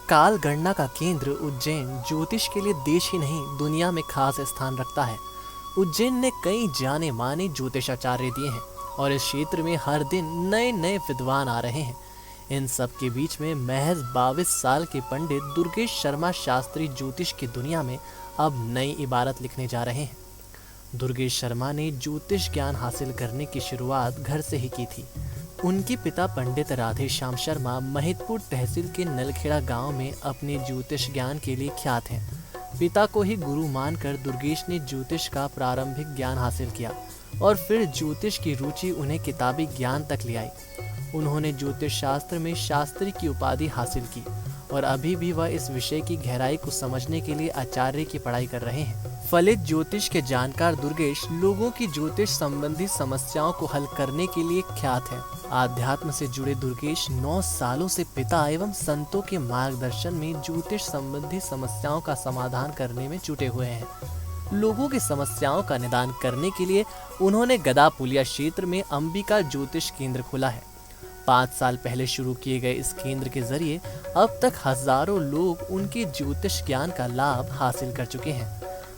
काल गणना का केंद्र उज्जैन ज्योतिष के लिए देश ही नहीं दुनिया में खास स्थान रखता है। उज्जैन ने कई जाने माने ज्योतिषाचार्य दिए हैं और इस क्षेत्र में हर दिन नए नए विद्वान आ रहे हैं। इन सब के बीच में महज 22 साल के पंडित दुर्गेश शर्मा शास्त्री ज्योतिष की दुनिया में अब नई इबारत लिखने जा रहे हैं। दुर्गेश शर्मा ने ज्योतिष ज्ञान हासिल करने की शुरुआत घर से ही की थी। उनके पिता पंडित राधे श्याम शर्मा महिदपुर तहसील के नलखेड़ा गांव में अपने ज्योतिष ज्ञान के लिए ख्यात हैं। पिता को ही गुरु मानकर दुर्गेश ने ज्योतिष का प्रारंभिक ज्ञान हासिल किया और फिर ज्योतिष की रुचि उन्हें किताबी ज्ञान तक ले आई। उन्होंने ज्योतिष शास्त्र में शास्त्री की उपाधि हासिल की और अभी भी वह इस विषय की गहराई को समझने के लिए आचार्य की पढ़ाई कर रहे हैं। फलित ज्योतिष के जानकार दुर्गेश लोगों की ज्योतिष संबंधी समस्याओं को हल करने के लिए ख्यात हैं। आध्यात्म से जुड़े दुर्गेश 9 सालों से पिता एवं संतों के मार्गदर्शन में ज्योतिष संबंधी समस्याओं का समाधान करने में जुटे हुए हैं। लोगों की समस्याओं का निदान करने के लिए उन्होंने गदापुलिया क्षेत्र में अंबिका ज्योतिष केंद्र खोला है। 5 साल पहले शुरू किए गए इस केंद्र के जरिए अब तक हजारों लोग उनके ज्योतिष ज्ञान का लाभ हासिल कर चुके हैं।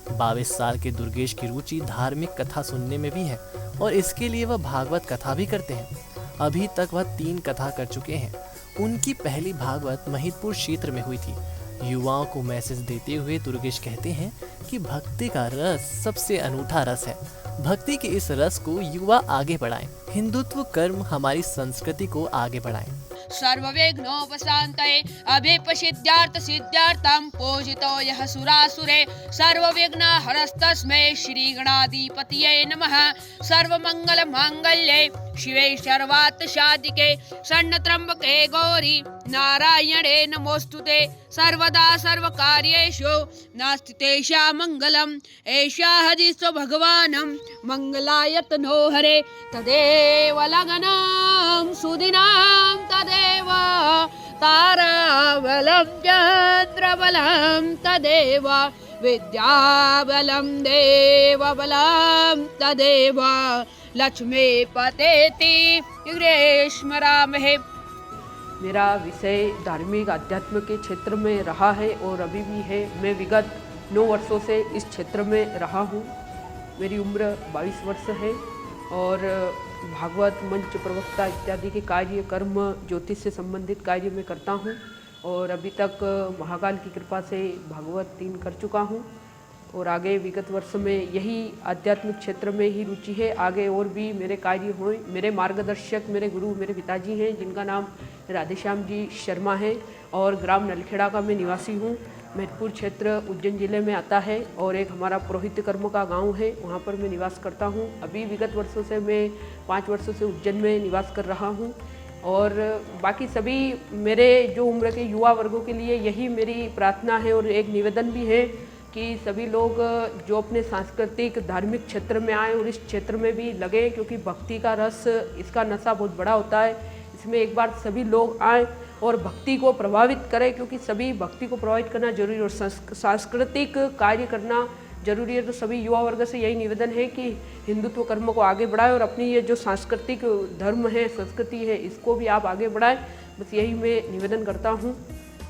22 साल के दुर्गेश की रुचि धार्मिक कथा सुनने में भी है और इसके लिए वह भागवत कथा भी करते हैं। अभी तक वह 3 कथा कर चुके हैं। उनकी पहली भागवत महिदपुर क्षेत्र में हुई थी। युवाओं को मैसेज देते हुए दुर्गेश कहते हैं कि भक्ति का रस सबसे अनूठा रस है। भक्ति के इस रस को युवा आगे बढ़ाएं। हिंदुत्व कर्म हमारी संस्कृति को आगे बढ़ाएं। सर्वविघ्नोपशान्तये अभिपसिद्ध्यार्थ सिद्ध्यार्थं पूजितो यः सुरासुरे सर्वविघ्नहरस्तस्मै श्रीगणाधिपतये नमः। सर्वमङ्गलमाङ्गल्ये शिवे सर्वार्थसाधिके शरण्यत्र्यम्बके गौरी नारायणे नमोस्तुते। सर्वदा सर्वकार्येषु नास्ति तेषां मङ्गलम् एषा हदिस्व भगवानं मङ्गलाय तनो हरे। तदेव लग्नं सुदिनां तदेव ताराबलं चन्द्रबलं तदेव विद्याबलं देवबलं तदेव लक्ष्मीपतेति ग्रीष्मरामहे। मेरा विषय धार्मिक अध्यात्म के क्षेत्र में रहा है और अभी भी है। मैं विगत 9 वर्षों से इस क्षेत्र में रहा हूँ। मेरी उम्र 22 वर्ष है और भागवत मंच प्रवक्ता इत्यादि के कार्य कर्म ज्योतिष से संबंधित कार्य में करता हूँ और अभी तक महाकाल की कृपा से भागवत 3 कर चुका हूँ और आगे विगत वर्ष में यही आध्यात्मिक क्षेत्र में ही रुचि है। आगे और भी मेरे कार्य हों। मेरे मार्गदर्शक मेरे गुरु मेरे पिताजी हैं जिनका नाम राधेश्याम जी शर्मा है और ग्राम नलखेड़ा का मैं निवासी हूँ। महिदपुर क्षेत्र उज्जैन जिले में आता है और एक हमारा पुरोहित कर्म का गांव है, वहाँ पर मैं निवास करता हूँ। अभी विगत वर्षों से मैं 5 वर्षों से उज्जैन में निवास कर रहा हूँ और बाकी सभी मेरे जो उम्र के युवा वर्गों के लिए यही मेरी प्रार्थना है और एक निवेदन भी है कि सभी लोग जो अपने सांस्कृतिक धार्मिक क्षेत्र में आए और इस क्षेत्र में भी लगे, क्योंकि भक्ति का रस इसका नशा बहुत बड़ा होता है। इसमें एक बार सभी लोग आए और भक्ति को प्रभावित करें, क्योंकि सभी भक्ति को प्रभावित करना जरूरी है और सांस्कृतिक कार्य करना जरूरी है। तो सभी युवा वर्ग से यही निवेदन है कि हिंदुत्व कर्म को आगे बढ़ाएं और अपनी ये जो सांस्कृतिक धर्म है संस्कृति है इसको भी आप आगे बढ़ाएं। बस यही मैं निवेदन करता हूँ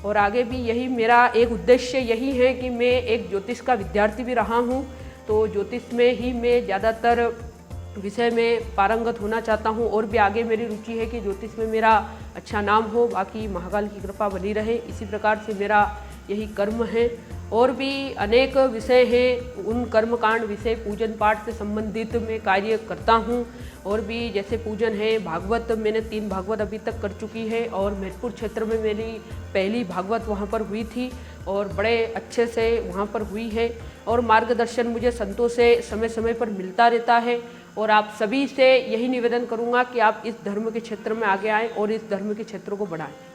और आगे भी यही मेरा एक उद्देश्य यही है कि मैं एक ज्योतिष का विद्यार्थी भी रहा हूँ, तो ज्योतिष में ही मैं ज़्यादातर विषय में पारंगत होना चाहता हूँ और भी आगे मेरी रुचि है कि ज्योतिष में मेरा अच्छा नाम हो। बाकी महाकाल की कृपा बनी रहे, इसी प्रकार से मेरा यही कर्म है। और भी अनेक विषय हैं, उन कर्मकांड विषय पूजन पाठ से संबंधित मैं कार्य करता हूँ और भी जैसे पूजन है भागवत मैंने 3 भागवत अभी तक कर चुकी है और महिदपुर क्षेत्र में मेरी पहली भागवत वहाँ पर हुई थी और बड़े अच्छे से वहाँ पर हुई है और मार्गदर्शन मुझे संतों से समय समय पर मिलता रहता है। और आप सभी से यही निवेदन करूँगा कि आप इस धर्म के क्षेत्र में आगे आएँ और इस धर्म के क्षेत्र को बढ़ाएं।